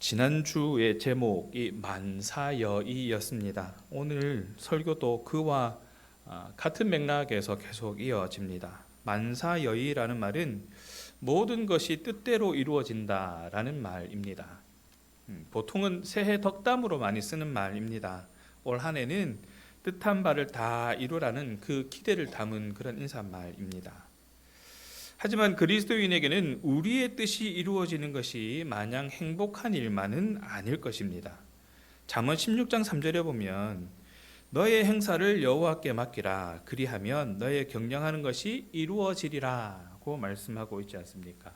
지난주의 제목이 만사여의였습니다. 오늘 설교도 그와 같은 맥락에서 계속 이어집니다. 만사여의라는 말은 모든 것이 뜻대로 이루어진다라는 말입니다. 보통은 새해 덕담으로 많이 쓰는 말입니다. 올 한 해는 뜻한 바를 다 이루라는 그 기대를 담은 그런 인사말입니다. 하지만 그리스도인에게는 우리의 뜻이 이루어지는 것이 마냥 행복한 일만은 아닐 것입니다. 잠언 16장 3절에 보면 너의 행사를 여호와께 맡기라 그리하면 너의 경영하는 것이 이루어지리라고 말씀하고 있지 않습니까?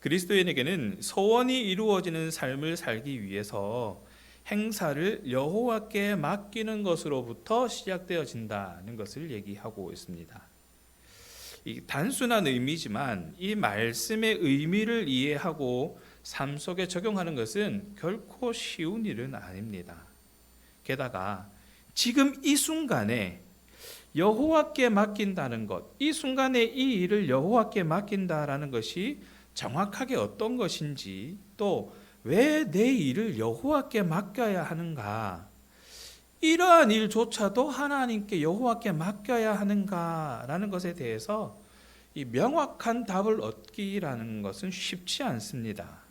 그리스도인에게는 소원이 이루어지는 삶을 살기 위해서 행사를 여호와께 맡기는 것으로부터 시작되어진다는 것을 얘기하고 있습니다. 이 단순한 의미지만 이 말씀의 의미를 이해하고 삶 속에 적용하는 것은 결코 쉬운 일은 아닙니다. 게다가 지금 이 순간에 여호와께 맡긴다는 것, 이 순간에 이 일을 여호와께 맡긴다라는 것이 정확하게 어떤 것인지, 또 왜 내 일을 여호와께 맡겨야 하는가, 이러한 일조차도 하나님께 여호와께 맡겨야 하는가라는 것에 대해서 이 명확한 답을 얻기라는 것은 쉽지 않습니다.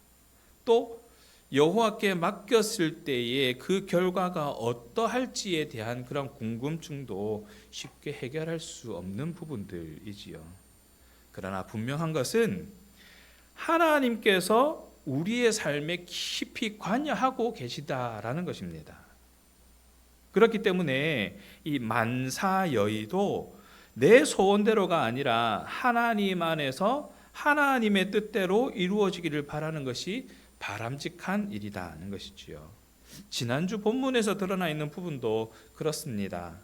또 여호와께 맡겼을 때의 그 결과가 어떠할지에 대한 그런 궁금증도 쉽게 해결할 수 없는 부분들이지요. 그러나 분명한 것은 하나님께서 우리의 삶에 깊이 관여하고 계시다라는 것입니다. 그렇기 때문에 이 만사여의도 내 소원대로가 아니라 하나님 안에서 하나님의 뜻대로 이루어지기를 바라는 것이 바람직한 일이라는 것이지요. 지난주 본문에서 드러나 있는 부분도 그렇습니다.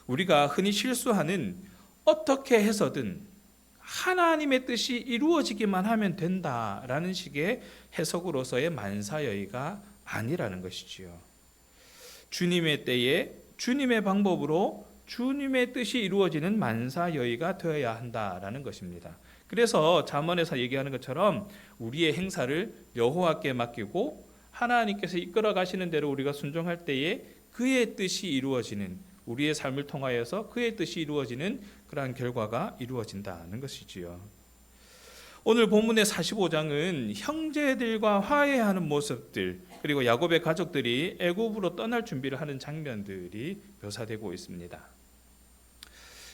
우리가 흔히 실수하는 어떻게 해서든 하나님의 뜻이 이루어지기만 하면 된다라는 식의 해석으로서의 만사여의가 아니라는 것이지요. 주님의 때에 주님의 방법으로 주님의 뜻이 이루어지는 만사여의가 되어야 한다라는 것입니다. 그래서 잠언에서 얘기하는 것처럼 우리의 행사를 여호와께 맡기고 하나님께서 이끌어 가시는 대로 우리가 순종할 때에 그의 뜻이 이루어지는, 우리의 삶을 통하여서 그의 뜻이 이루어지는 그러한 결과가 이루어진다는 것이지요. 오늘 본문의 45장은 형제들과 화해하는 모습들, 그리고 야곱의 가족들이 애굽으로 떠날 준비를 하는 장면들이 묘사되고 있습니다.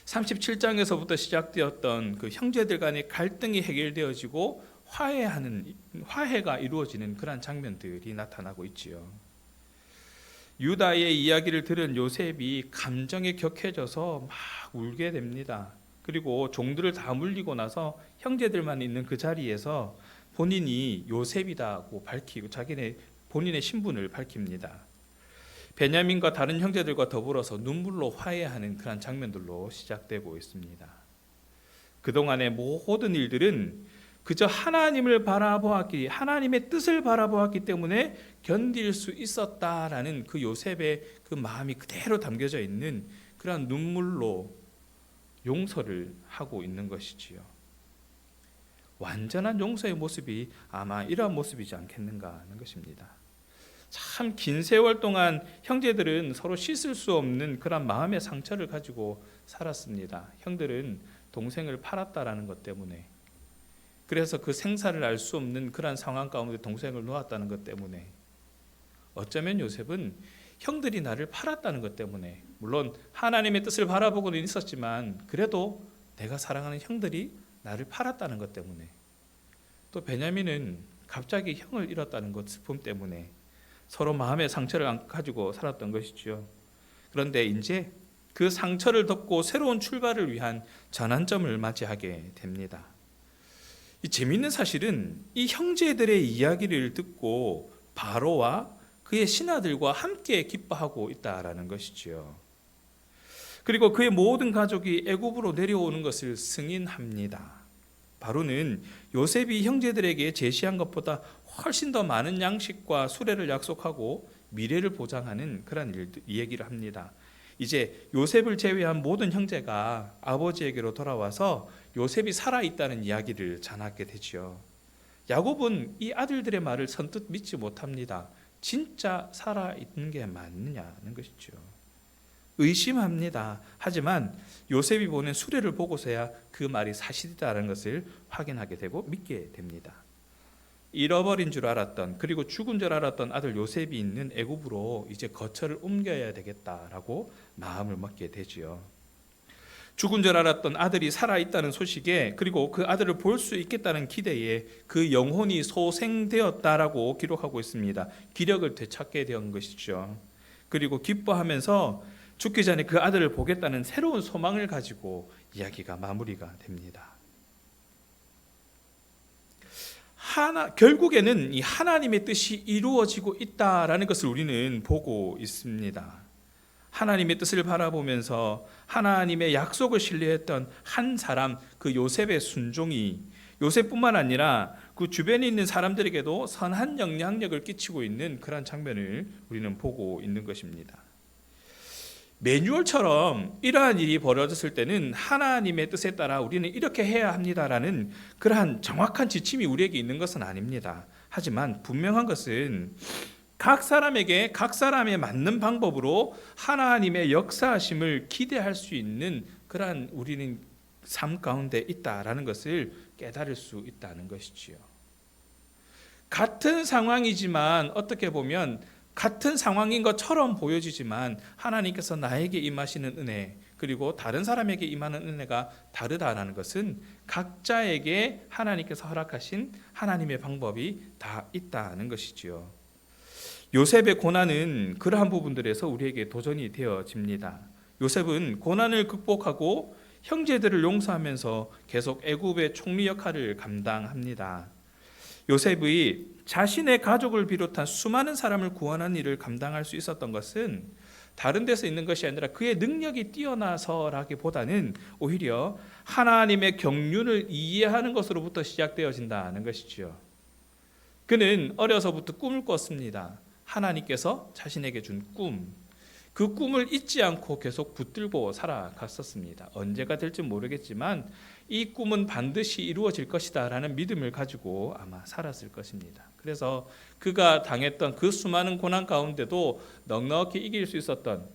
37장에서부터 시작되었던 그 형제들 간의 갈등이 해결되어지고 화해가 이루어지는 그런 장면들이 나타나고 있지요. 유다의 이야기를 들은 요셉이 감정에 격해져서 막 울게 됩니다. 그리고 종들을 다 물리고 나서 형제들만 있는 그 자리에서 본인이 요셉이다고 밝히고 본인의 신분을 밝힙니다. 베냐민과 다른 형제들과 더불어서 눈물로 화해하는 그런 장면들로 시작되고 있습니다. 그동안의 모든 일들은 그저 하나님을 바라보았기, 하나님의 뜻을 바라보았기 때문에 견딜 수 있었다라는 그 요셉의 그 마음이 그대로 담겨져 있는 그런 눈물로 용서를 하고 있는 것이지요. 완전한 용서의 모습이 아마 이러한 모습이지 않겠는가 하는 것입니다. 참 긴 세월 동안 형제들은 서로 씻을 수 없는 그런 마음의 상처를 가지고 살았습니다. 형들은 동생을 팔았다라는 것 때문에, 그래서 그 생사를 알 수 없는 그런 상황 가운데 동생을 놓았다는 것 때문에, 어쩌면 요셉은 형들이 나를 팔았다는 것 때문에, 물론 하나님의 뜻을 바라보고는 있었지만 그래도 내가 사랑하는 형들이 나를 팔았다는 것 때문에, 또 베냐민은 갑자기 형을 잃었다는 것 슬픔 때문에 서로 마음의 상처를 가지고 살았던 것이죠. 그런데 이제 그 상처를 덮고 새로운 출발을 위한 전환점을 맞이하게 됩니다. 이 재미있는 사실은 이 형제들의 이야기를 듣고 바로와 그의 신하들과 함께 기뻐하고 있다라는 것이지요. 그리고 그의 모든 가족이 애굽으로 내려오는 것을 승인합니다. 바로는 요셉이 형제들에게 제시한 것보다 훨씬 더 많은 양식과 수레를 약속하고 미래를 보장하는 그런 얘기를 합니다. 이제 요셉을 제외한 모든 형제가 아버지에게로 돌아와서 요셉이 살아있다는 이야기를 전하게 되죠. 야곱은 이 아들들의 말을 선뜻 믿지 못합니다. 진짜 살아있는 게 맞느냐는 것이죠. 의심합니다. 하지만 요셉이 보낸 수레를 보고서야 그 말이 사실이다라는 것을 확인하게 되고 믿게 됩니다. 잃어버린 줄 알았던, 그리고 죽은 줄 알았던 아들 요셉이 있는 애굽으로 이제 거처를 옮겨야 되겠다라고 마음을 먹게 되지요. 죽은 줄 알았던 아들이 살아있다는 소식에, 그리고 그 아들을 볼 수 있겠다는 기대에 그 영혼이 소생되었다라고 기록하고 있습니다. 기력을 되찾게 된 것이죠. 그리고 기뻐하면서 죽기 전에 그 아들을 보겠다는 새로운 소망을 가지고 이야기가 마무리가 됩니다. 결국에는 이 하나님의 뜻이 이루어지고 있다라는 것을 우리는 보고 있습니다. 하나님의 뜻을 바라보면서 하나님의 약속을 신뢰했던 한 사람, 그 요셉의 순종이 요셉뿐만 아니라 그 주변에 있는 사람들에게도 선한 영향력을 끼치고 있는 그런 장면을 우리는 보고 있는 것입니다. 매뉴얼처럼 이러한 일이 벌어졌을 때는 하나님의 뜻에 따라 우리는 이렇게 해야 합니다라는 그러한 정확한 지침이 우리에게 있는 것은 아닙니다. 하지만 분명한 것은 각 사람에게 각 사람에 맞는 방법으로 하나님의 역사하심을 기대할 수 있는 그러한 우리는 삶 가운데 있다라는 것을 깨달을 수 있다는 것이지요. 같은 상황이지만 어떻게 보면 같은 상황인 것처럼 보여지지만 하나님께서 나에게 임하시는 은혜, 그리고 다른 사람에게 임하는 은혜가 다르다라는 것은 각자에게 하나님께서 허락하신 하나님의 방법이 다 있다는 것이지요. 요셉의 고난은 그러한 부분들에서 우리에게 도전이 되어집니다. 요셉은 고난을 극복하고 형제들을 용서하면서 계속 애굽의 총리 역할을 감당합니다. 요셉의 자신의 가족을 비롯한 수많은 사람을 구원한 일을 감당할 수 있었던 것은 다른 데서 있는 것이 아니라 그의 능력이 뛰어나서라기보다는 오히려 하나님의 경륜을 이해하는 것으로부터 시작되어진다는 것이죠. 그는 어려서부터 꿈을 꿨습니다. 하나님께서 자신에게 준 꿈, 그 꿈을 잊지 않고 계속 붙들고 살아갔었습니다. 언제가 될지 모르겠지만 이 꿈은 반드시 이루어질 것이다 라는 믿음을 가지고 아마 살았을 것입니다. 그래서 그가 당했던 그 수많은 고난 가운데도 넉넉히 이길 수 있었던,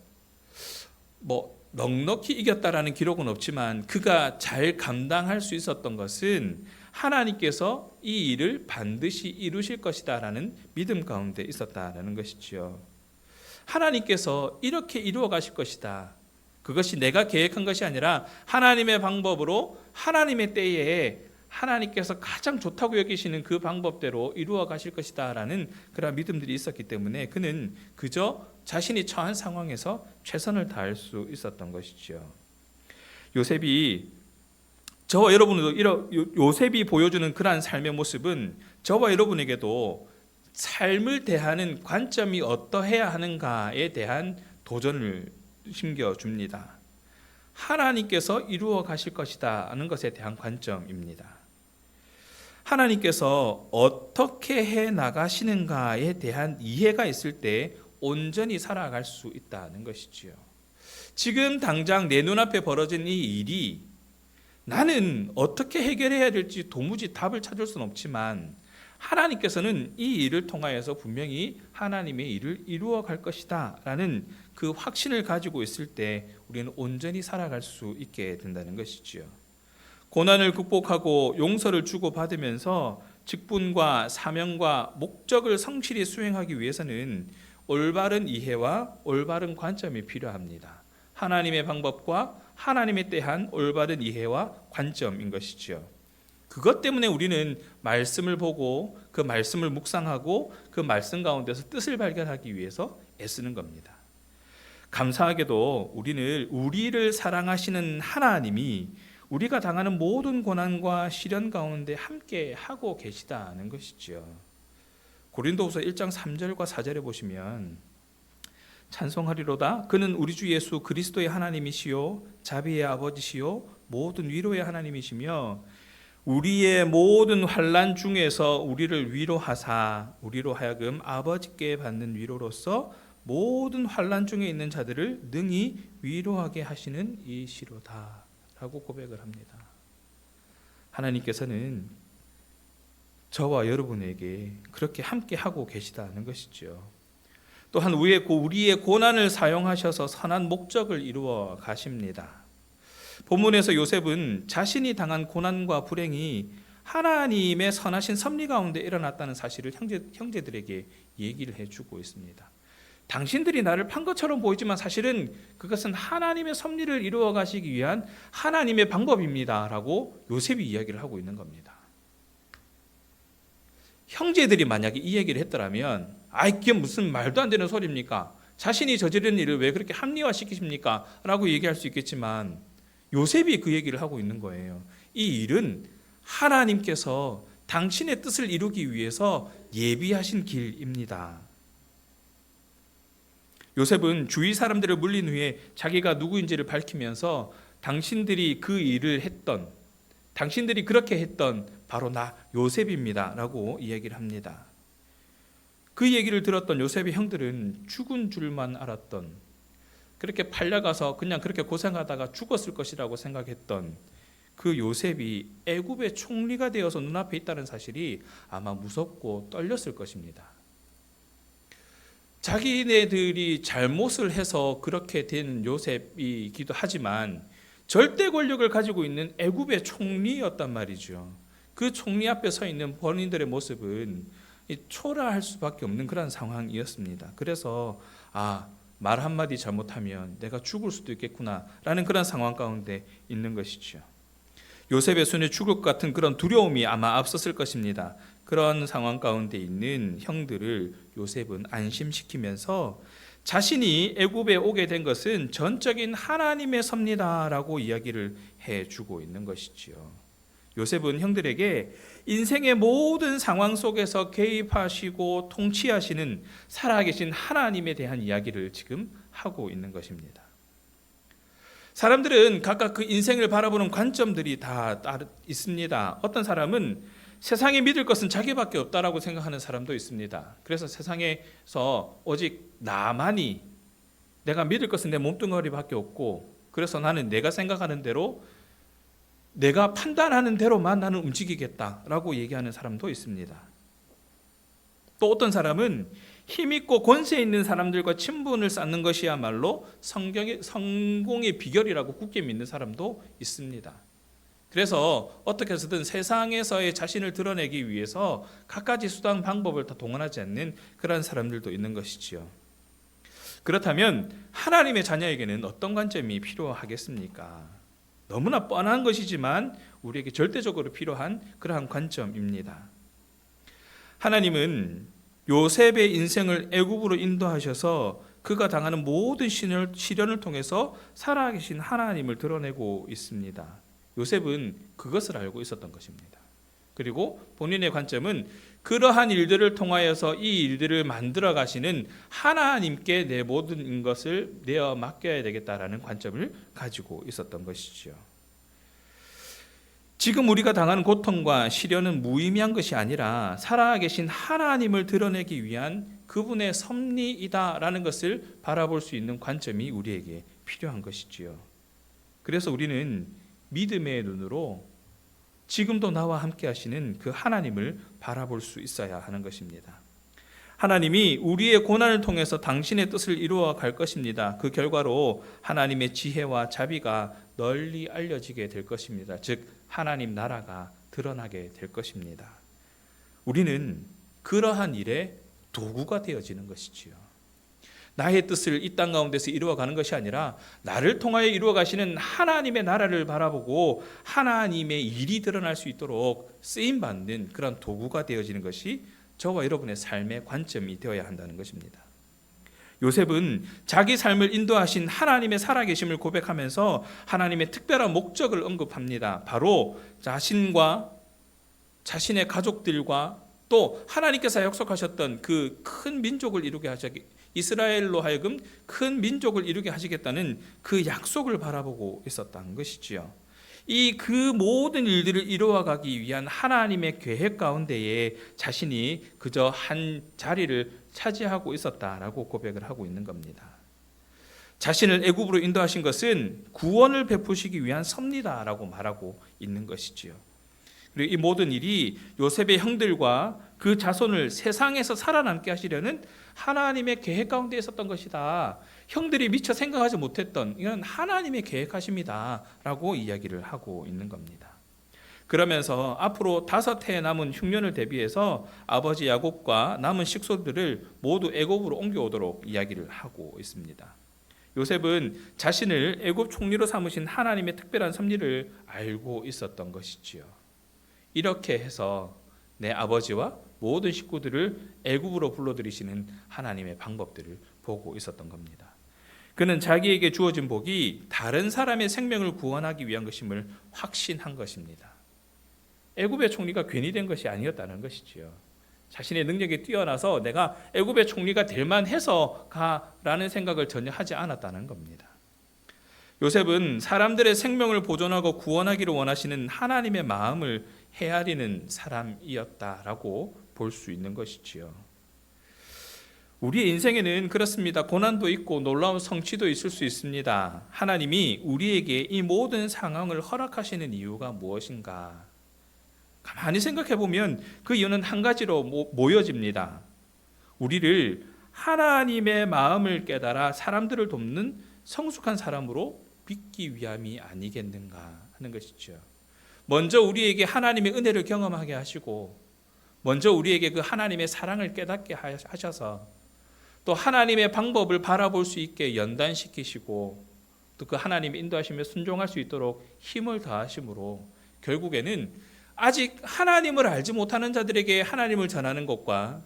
넉넉히 이겼다라는 기록은 없지만 그가 잘 감당할 수 있었던 것은 하나님께서 이 일을 반드시 이루실 것이다 라는 믿음 가운데 있었다라는 것이지요. 하나님께서 이렇게 이루어 가실 것이다. 그것이 내가 계획한 것이 아니라 하나님의 방법으로 하나님의 때에 하나님께서 가장 좋다고 여기시는 그 방법대로 이루어 가실 것이다 라는 그런 믿음들이 있었기 때문에 그는 그저 자신이 처한 상황에서 최선을 다할 수 있었던 것이죠. 요셉이 저와 여러분도 요셉이 보여주는 그러한 삶의 모습은 저와 여러분에게도 삶을 대하는 관점이 어떠해야 하는가에 대한 도전을 심겨줍니다. 하나님께서 이루어 가실 것이다 하는 것에 대한 관점입니다. 하나님께서 어떻게 해 나가시는가에 대한 이해가 있을 때 온전히 살아갈 수 있다는 것이지요. 지금 당장 내 눈앞에 벌어진 이 일이 나는 어떻게 해결해야 될지 도무지 답을 찾을 수는 없지만 하나님께서는 이 일을 통하여서 분명히 하나님의 일을 이루어 갈 것이다 라는 그 확신을 가지고 있을 때 우리는 온전히 살아갈 수 있게 된다는 것이지요. 고난을 극복하고 용서를 주고받으면서 직분과 사명과 목적을 성실히 수행하기 위해서는 올바른 이해와 올바른 관점이 필요합니다. 하나님의 방법과 하나님에 대한 올바른 이해와 관점인 것이죠. 그것 때문에 우리는 말씀을 보고 그 말씀을 묵상하고 그 말씀 가운데서 뜻을 발견하기 위해서 애쓰는 겁니다. 감사하게도 우리를 사랑하시는 하나님이 우리가 당하는 모든 고난과 시련 가운데 함께 하고 계시다는 것이죠. 고린도후서 1장 3절과 4절에 보시면 찬송하리로다 그는 우리 주 예수 그리스도의 하나님이시요 자비의 아버지시요 모든 위로의 하나님이시며 우리의 모든 환난 중에서 우리를 위로하사 우리로 하여금 아버지께 받는 위로로서 모든 환난 중에 있는 자들을 능히 위로하게 하시는 이시로다 라고 고백을 합니다. 하나님께서는 저와 여러분에게 그렇게 함께 하고 계시다는 것이죠. 또한 우리의 고난을 사용하셔서 선한 목적을 이루어 가십니다. 본문에서 요셉은 자신이 당한 고난과 불행이 하나님의 선하신 섭리 가운데 일어났다는 사실을 형제들에게 얘기를 해주고 있습니다. 당신들이 나를 판 것처럼 보이지만 사실은 그것은 하나님의 섭리를 이루어 가시기 위한 하나님의 방법입니다 라고 요셉이 이야기를 하고 있는 겁니다. 형제들이 만약에 이 얘기를 했더라면 이게 무슨 말도 안 되는 소리입니까? 자신이 저지른 일을 왜 그렇게 합리화시키십니까? 라고 얘기할 수 있겠지만 요셉이 그 얘기를 하고 있는 거예요. 이 일은 하나님께서 당신의 뜻을 이루기 위해서 예비하신 길입니다. 요셉은 주위 사람들을 물린 후에 자기가 누구인지를 밝히면서 당신들이 그 일을 했던, 당신들이 그렇게 했던 바로 나 요셉입니다 라고 이야기를 합니다. 그 얘기를 들었던 요셉의 형들은 죽은 줄만 알았던, 그렇게 팔려가서 그냥 그렇게 고생하다가 죽었을 것이라고 생각했던 그 요셉이 애굽의 총리가 되어서 눈앞에 있다는 사실이 아마 무섭고 떨렸을 것입니다. 자기네들이 잘못을 해서 그렇게 된 요셉이기도 하지만 절대 권력을 가지고 있는 애굽의 총리였단 말이죠. 그 총리 앞에 서 있는 본인들의 모습은 초라할 수밖에 없는 그런 상황이었습니다. 그래서 말 한마디 잘못하면 내가 죽을 수도 있겠구나라는 그런 상황 가운데 있는 것이죠. 요셉의 손에 죽을 것 같은 그런 두려움이 아마 앞섰을 것입니다. 그런 상황 가운데 있는 형들을 요셉은 안심시키면서 자신이 애굽에 오게 된 것은 전적인 하나님의 섭리다라고 이야기를 해주고 있는 것이지요. 요셉은 형들에게 인생의 모든 상황 속에서 개입하시고 통치하시는 살아계신 하나님에 대한 이야기를 지금 하고 있는 것입니다. 사람들은 각각 그 인생을 바라보는 관점들이 다 있습니다. 어떤 사람은 세상에 믿을 것은 자기밖에 없다라고 생각하는 사람도 있습니다. 그래서 세상에서 오직 나만이, 내가 믿을 것은 내 몸뚱아리밖에 없고, 그래서 나는 내가 생각하는 대로, 내가 판단하는 대로만 나는 움직이겠다라고 얘기하는 사람도 있습니다. 또 어떤 사람은 힘있고 권세 있는 사람들과 친분을 쌓는 것이야말로 성공의 비결이라고 굳게 믿는 사람도 있습니다. 그래서 어떻게 해서든 세상에서의 자신을 드러내기 위해서 갖가지 수단 방법을 다 동원하지 않는 그런 사람들도 있는 것이지요. 그렇다면 하나님의 자녀에게는 어떤 관점이 필요하겠습니까? 너무나 뻔한 것이지만 우리에게 절대적으로 필요한 그러한 관점입니다. 하나님은 요셉의 인생을 애굽으로 인도하셔서 그가 당하는 모든 시련을 통해서 살아계신 하나님을 드러내고 있습니다. 요셉은 그것을 알고 있었던 것입니다. 그리고 본인의 관점은 그러한 일들을 통하여서 이 일들을 만들어 가시는 하나님께 내 모든 것을 내어 맡겨야 되겠다라는 관점을 가지고 있었던 것이죠. 지금 우리가 당하는 고통과 시련은 무의미한 것이 아니라 살아계신 하나님을 드러내기 위한 그분의 섭리이다라는 것을 바라볼 수 있는 관점이 우리에게 필요한 것이지요. 그래서 우리는 믿음의 눈으로 지금도 나와 함께 하시는 그 하나님을 바라볼 수 있어야 하는 것입니다. 하나님이 우리의 고난을 통해서 당신의 뜻을 이루어 갈 것입니다. 그 결과로 하나님의 지혜와 자비가 널리 알려지게 될 것입니다. 즉 하나님 나라가 드러나게 될 것입니다. 우리는 그러한 일에 도구가 되어지는 것이지요. 나의 뜻을 이 땅 가운데서 이루어가는 것이 아니라 나를 통하여 이루어 가시는 하나님의 나라를 바라보고 하나님의 일이 드러날 수 있도록 쓰임받는 그런 도구가 되어지는 것이 저와 여러분의 삶의 관점이 되어야 한다는 것입니다. 요셉은 자기 삶을 인도하신 하나님의 살아계심을 고백하면서 하나님의 특별한 목적을 언급합니다. 바로 자신과 자신의 가족들과 또 하나님께서 약속하셨던 그 큰 민족을 이루게 하시기, 이스라엘로 하여금 큰 민족을 이루게 하시겠다는 그 약속을 바라보고 있었던 것이지요. 이 그 모든 일들을 이루어가기 위한 하나님의 계획 가운데에 자신이 그저 한 자리를 차지하고 있었다라고 고백을 하고 있는 겁니다. 자신을 애굽으로 인도하신 것은 구원을 베푸시기 위한 섭리다라고 말하고 있는 것이지요. 그리고 이 모든 일이 요셉의 형들과 그 자손을 세상에서 살아남게 하시려는 하나님의 계획 가운데 있었던 것이다. 형들이 미처 생각하지 못했던 이건 하나님의 계획하십니다 라고 이야기를 하고 있는 겁니다. 그러면서 앞으로 5해 남은 흉년을 대비해서 아버지 야곱과 남은 식소들을 모두 애굽으로 옮겨오도록 이야기를 하고 있습니다. 요셉은 자신을 애굽 총리로 삼으신 하나님의 특별한 섭리를 알고 있었던 것이지요. 이렇게 해서 내 아버지와 모든 식구들을 애굽으로 불러들이시는 하나님의 방법들을 보고 있었던 겁니다. 그는 자기에게 주어진 복이 다른 사람의 생명을 구원하기 위한 것임을 확신한 것입니다. 애굽의 총리가 괜히 된 것이 아니었다는 것이지요. 자신의 능력이 뛰어나서 내가 애굽의 총리가 될 만해서 가라는 생각을 전혀 하지 않았다는 겁니다. 요셉은 사람들의 생명을 보존하고 구원하기를 원하시는 하나님의 마음을 헤아리는 사람이었다라고 볼 수 있는 것이지요. 우리의 인생에는 그렇습니다. 고난도 있고 놀라운 성취도 있을 수 있습니다. 하나님이 우리에게 이 모든 상황을 허락하시는 이유가 무엇인가? 가만히 생각해 보면 그 이유는 한 가지로 모여집니다. 우리를 하나님의 마음을 깨달아 사람들을 돕는 성숙한 사람으로 빚기 위함이 아니겠는가 하는 것이죠. 먼저 우리에게 하나님의 은혜를 경험하게 하시고, 먼저 우리에게 그 하나님의 사랑을 깨닫게 하셔서 또 하나님의 방법을 바라볼 수 있게 연단시키시고, 또 그 하나님의 인도하심에 순종할 수 있도록 힘을 다하심으로 결국에는 아직 하나님을 알지 못하는 자들에게 하나님을 전하는 것과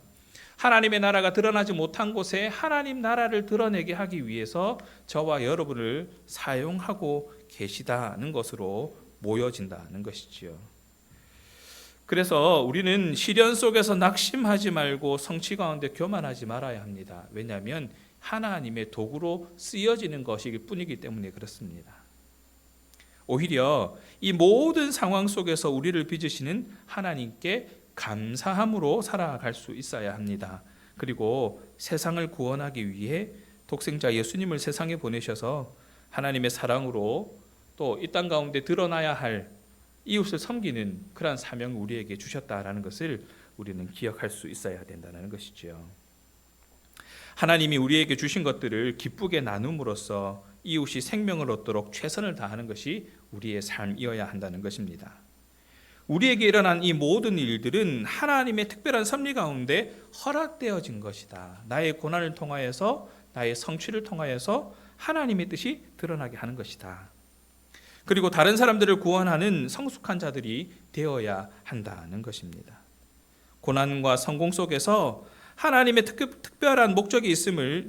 하나님의 나라가 드러나지 못한 곳에 하나님 나라를 드러내게 하기 위해서 저와 여러분을 사용하고 계시다는 것으로 모여진다는 것이지요. 그래서 우리는 시련 속에서 낙심하지 말고 성취 가운데 교만하지 말아야 합니다. 왜냐하면 하나님의 도구로 쓰여지는 것이기 뿐이기 때문에 그렇습니다. 오히려 이 모든 상황 속에서 우리를 빚으시는 하나님께 감사함으로 살아갈 수 있어야 합니다. 그리고 세상을 구원하기 위해 독생자 예수님을 세상에 보내셔서 하나님의 사랑으로 또 이 땅 가운데 드러나야 할 이웃을 섬기는 그러한 사명을 우리에게 주셨다라는 것을 우리는 기억할 수 있어야 된다는 것이죠. 하나님이 우리에게 주신 것들을 기쁘게 나눔으로써 이웃이 생명을 얻도록 최선을 다하는 것이 우리의 삶이어야 한다는 것입니다. 우리에게 일어난 이 모든 일들은 하나님의 특별한 섭리 가운데 허락되어진 것이다. 나의 고난을 통하여서, 나의 성취를 통하여서 하나님의 뜻이 드러나게 하는 것이다. 그리고 다른 사람들을 구원하는 성숙한 자들이 되어야 한다는 것입니다. 고난과 성공 속에서 하나님의 특별한 목적이 있음을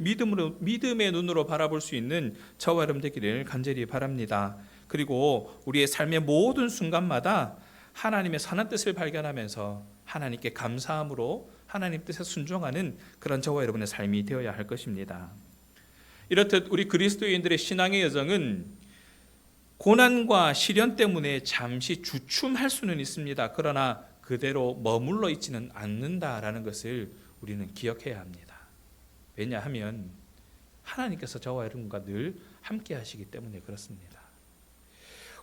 믿음의 눈으로 바라볼 수 있는 저와 여러분 되기를 간절히 바랍니다. 그리고 우리의 삶의 모든 순간마다 하나님의 선한 뜻을 발견하면서 하나님께 감사함으로 하나님 뜻에 순종하는 그런 저와 여러분의 삶이 되어야 할 것입니다. 이렇듯 우리 그리스도인들의 신앙의 여정은 고난과 시련 때문에 잠시 주춤할 수는 있습니다. 그러나 그대로 머물러 있지는 않는다라는 것을 우리는 기억해야 합니다. 왜냐하면 하나님께서 저와 여러분과 늘 함께 하시기 때문에 그렇습니다.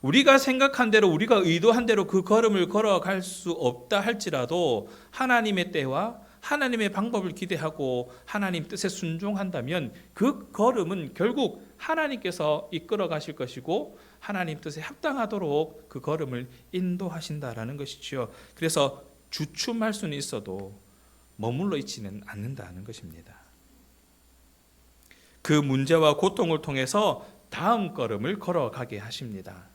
우리가 생각한 대로, 우리가 의도한 대로 그 걸음을 걸어갈 수 없다 할지라도 하나님의 때와 하나님의 방법을 기대하고 하나님 뜻에 순종한다면 그 걸음은 결국 하나님께서 이끌어 가실 것이고 하나님 뜻에 합당하도록 그 걸음을 인도하신다라는 것이죠. 그래서 주춤할 수는 있어도 머물러 있지는 않는다는 것입니다. 그 문제와 고통을 통해서 다음 걸음을 걸어가게 하십니다.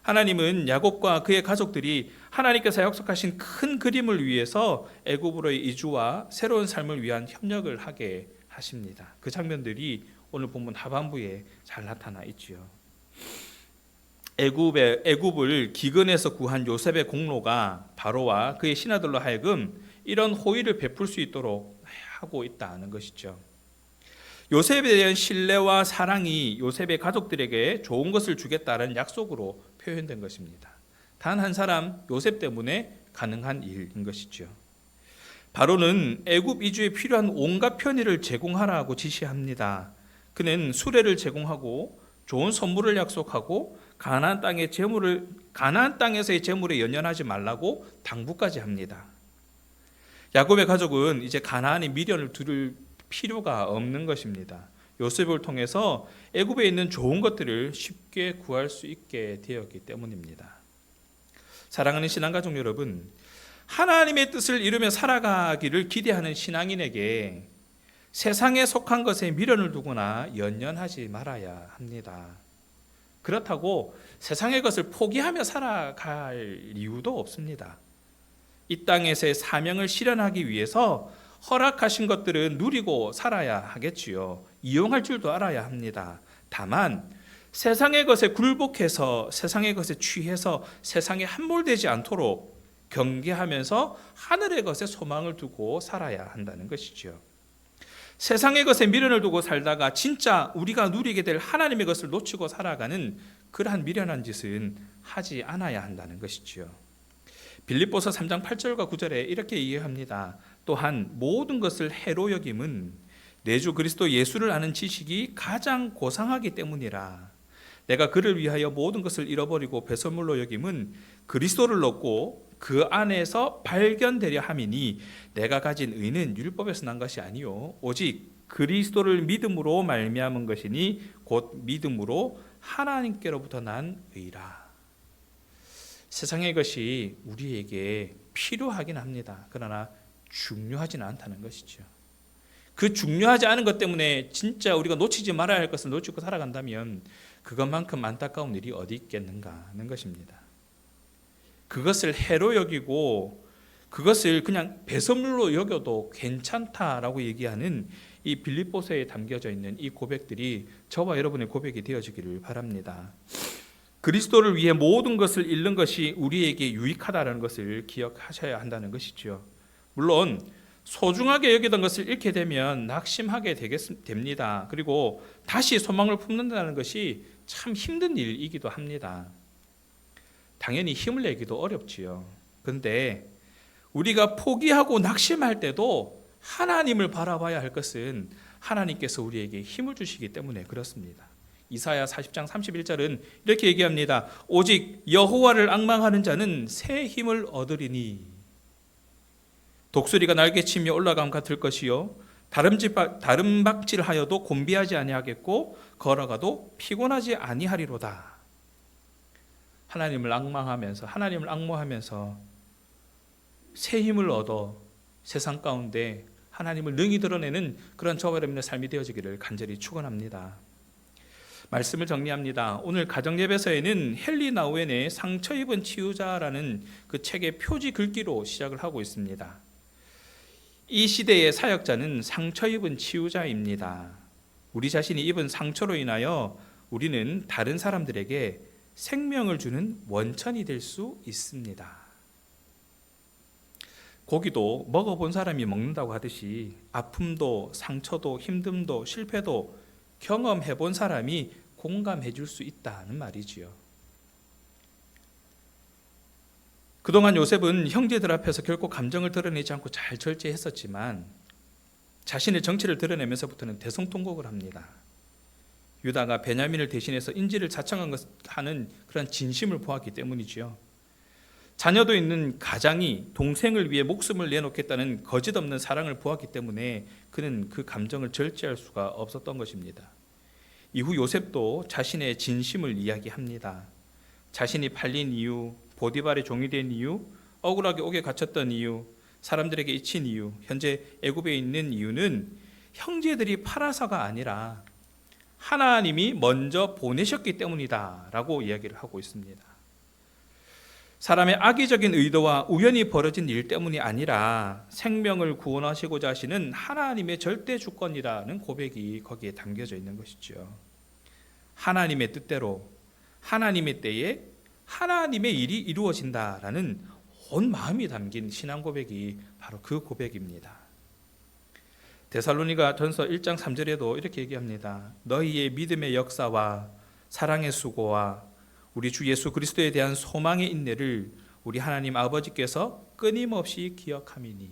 하나님은 야곱과 그의 가족들이 하나님께서 약속하신 큰 그림을 위해서 애굽으로의 이주와 새로운 삶을 위한 협력을 하게 하십니다. 그 장면들이 오늘 본문 하반부에 잘 나타나 있지요. 애굽을 기근에서 구한 요셉의 공로가 바로와 그의 신하들로 하여금 이런 호의를 베풀 수 있도록 하고 있다는 것이죠. 요셉에 대한 신뢰와 사랑이 요셉의 가족들에게 좋은 것을 주겠다는 약속으로 표현된 것입니다. 단 한 사람 요셉 때문에 가능한 일인 것이죠. 바로는 애굽 이주에 필요한 온갖 편의를 제공하라고 지시합니다. 그는 수레를 제공하고 좋은 선물을 약속하고 가나안 땅에 재물을 가나안 땅에서의 재물에 연연하지 말라고 당부까지 합니다. 야곱의 가족은 이제 가나안에 미련을 두를 필요가 없는 것입니다. 요셉을 통해서 애굽에 있는 좋은 것들을 쉽게 구할 수 있게 되었기 때문입니다. 사랑하는 신앙가족 여러분, 하나님의 뜻을 이루며 살아가기를 기대하는 신앙인에게 세상에 속한 것에 미련을 두거나 연연하지 말아야 합니다. 그렇다고 세상의 것을 포기하며 살아갈 이유도 없습니다. 이 땅에서의 사명을 실현하기 위해서 허락하신 것들은 누리고 살아야 하겠지요. 이용할 줄도 알아야 합니다. 다만 세상의 것에 굴복해서 세상의 것에 취해서 세상에 함몰되지 않도록 경계하면서 하늘의 것에 소망을 두고 살아야 한다는 것이죠. 세상의 것에 미련을 두고 살다가 진짜 우리가 누리게 될 하나님의 것을 놓치고 살아가는 그러한 미련한 짓은 하지 않아야 한다는 것이죠. 빌립보서 3장 8절과 9절에 이렇게 이해합니다. 또한 모든 것을 해로 여김은 내 주 그리스도 예수를 아는 지식이 가장 고상하기 때문이라. 내가 그를 위하여 모든 것을 잃어버리고 배설물로 여김은 그리스도를 얻고 그 안에서 발견되려 함이니 내가 가진 의는 율법에서 난 것이 아니요 오직 그리스도를 믿음으로 말미암은 것이니 곧 믿음으로 하나님께로부터 난 의라. 세상의 것이 우리에게 필요하긴 합니다. 그러나 중요하지는 않다는 것이죠. 그 중요하지 않은 것 때문에 진짜 우리가 놓치지 말아야 할 것을 놓치고 살아간다면 그것만큼 안타까운 일이 어디 있겠는가 하는 것입니다. 그것을 해로 여기고 그것을 그냥 배설물로 여겨도 괜찮다라고 얘기하는 이 빌립보서에 담겨져 있는 이 고백들이 저와 여러분의 고백이 되어지기를 바랍니다. 그리스도를 위해 모든 것을 잃는 것이 우리에게 유익하다는 것을 기억하셔야 한다는 것이죠. 물론 소중하게 여기던 것을 잃게 되면 낙심하게 됩니다. 그리고 다시 소망을 품는다는 것이 참 힘든 일이기도 합니다. 당연히 힘을 내기도 어렵지요. 그런데 우리가 포기하고 낙심할 때도 하나님을 바라봐야 할 것은 하나님께서 우리에게 힘을 주시기 때문에 그렇습니다. 이사야 40장 31절은 이렇게 얘기합니다. 오직 여호와를 앙망하는 자는 새 힘을 얻으리니 독수리가 날개치며 올라감 같을 것이요 다름박질하여도 곤비하지 아니하겠고 걸어가도 피곤하지 아니하리로다. 하나님을 앙망하면서 하나님을 앙모하면서 새 힘을 얻어 세상 가운데 하나님을 능히 드러내는 그런 저와 여러분의 삶이 되어지기를 간절히 축원합니다. 말씀을 정리합니다. 오늘 가정예배서에는 헨리 나우엔의 상처 입은 치유자라는 그 책의 표지 글귀로 시작을 하고 있습니다. 이 시대의 사역자는 상처 입은 치유자입니다. 우리 자신이 입은 상처로 인하여 우리는 다른 사람들에게 생명을 주는 원천이 될 수 있습니다. 고기도 먹어본 사람이 먹는다고 하듯이 아픔도 상처도 힘듦도 실패도 경험해본 사람이 공감해 줄 수 있다는 말이지요. 그동안 요셉은 형제들 앞에서 결코 감정을 드러내지 않고 잘 절제했었지만 자신의 정체를 드러내면서부터는 대성통곡을 합니다. 유다가 베냐민을 대신해서 인질을 자청하는 그런 진심을 보았기 때문이지요. 자녀도 있는 가장이 동생을 위해 목숨을 내놓겠다는 거짓없는 사랑을 보았기 때문에 그는 그 감정을 절제할 수가 없었던 것입니다. 이후 요셉도 자신의 진심을 이야기합니다. 자신이 팔린 이유, 보디발의 종이 된 이유, 억울하게 옥에 갇혔던 이유, 사람들에게 잊힌 이유, 현재 애굽에 있는 이유는 형제들이 팔아서가 아니라 하나님이 먼저 보내셨기 때문이다 라고 이야기를 하고 있습니다. 사람의 악의적인 의도와 우연히 벌어진 일 때문이 아니라 생명을 구원하시고자 하시는 하나님의 절대 주권이라는 고백이 거기에 담겨져 있는 것이죠. 하나님의 뜻대로 하나님의 때에 하나님의 일이 이루어진다라는 온 마음이 담긴 신앙 고백이 바로 그 고백입니다. 데살로니가 전서 1장 3절에도 이렇게 얘기합니다. 너희의 믿음의 역사와 사랑의 수고와 우리 주 예수 그리스도에 대한 소망의 인내를 우리 하나님 아버지께서 끊임없이 기억함이니.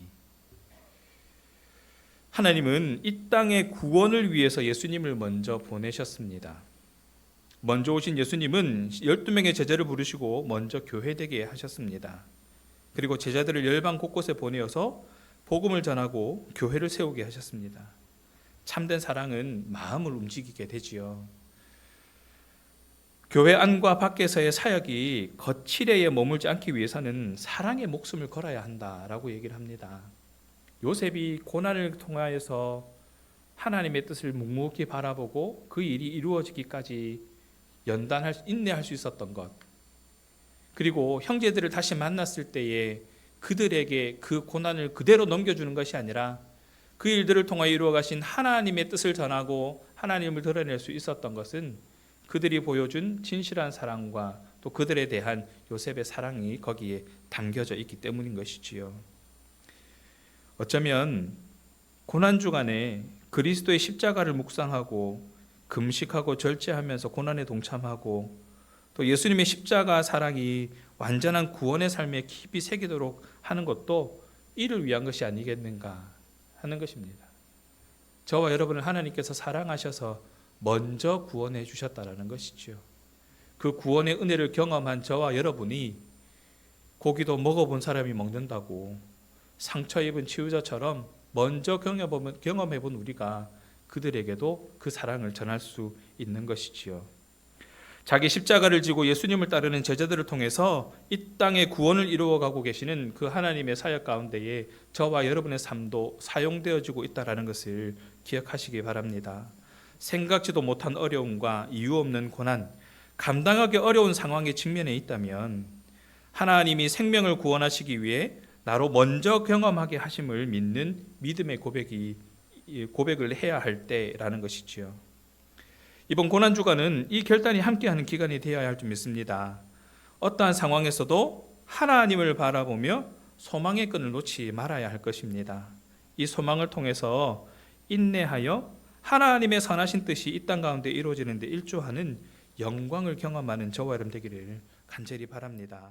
하나님은 이 땅의 구원을 위해서 예수님을 먼저 보내셨습니다. 먼저 오신 예수님은 12명의 제자를 부르시고 먼저 교회되게 하셨습니다. 그리고 제자들을 열방 곳곳에 보내어서 복음을 전하고 교회를 세우게 하셨습니다. 참된 사랑은 마음을 움직이게 되지요. 교회 안과 밖에서의 사역이 거칠애에 머물지 않기 위해서는 사랑의 목숨을 걸어야 한다라고 얘기를 합니다. 요셉이 고난을 통하여서 하나님의 뜻을 묵묵히 바라보고 그 일이 이루어지기까지 인내할 수 있었던 것, 그리고 형제들을 다시 만났을 때에 그들에게 그 고난을 그대로 넘겨주는 것이 아니라 그 일들을 통하여 이루어 가신 하나님의 뜻을 전하고 하나님을 드러낼 수 있었던 것은 그들이 보여준 진실한 사랑과 또 그들에 대한 요셉의 사랑이 거기에 담겨져 있기 때문인 것이지요. 어쩌면 고난 주간에 그리스도의 십자가를 묵상하고 금식하고 절제하면서 고난에 동참하고 또 예수님의 십자가 사랑이 완전한 구원의 삶에 깊이 새기도록 하는 것도 이를 위한 것이 아니겠는가 하는 것입니다. 저와 여러분을 하나님께서 사랑하셔서 먼저 구원해 주셨다라는 것이죠. 그 구원의 은혜를 경험한 저와 여러분이 고기도 먹어본 사람이 먹는다고 상처 입은 치유자처럼 먼저 경험해 본 우리가 그들에게도 그 사랑을 전할 수 있는 것이지요. 자기 십자가를 지고 예수님을 따르는 제자들을 통해서 이 땅의 구원을 이루어가고 계시는 그 하나님의 사역 가운데에 저와 여러분의 삶도 사용되어지고 있다는 것을 기억하시기 바랍니다. 생각지도 못한 어려움과 이유 없는 고난, 감당하기 어려운 상황에 직면해 있다면 하나님이 생명을 구원하시기 위해 나로 먼저 경험하게 하심을 믿는 믿음의 고백을 해야 할 때라는 것이지요. 이번 고난주간은 이 결단이 함께하는 기간이 되어야 할 줄 믿습니다. 어떠한 상황에서도 하나님을 바라보며 소망의 끈을 놓지 말아야 할 것입니다. 이 소망을 통해서 인내하여 하나님의 선하신 뜻이 이 땅 가운데 이루어지는 데 일조하는 영광을 경험하는 저와 여러분 되기를 간절히 바랍니다.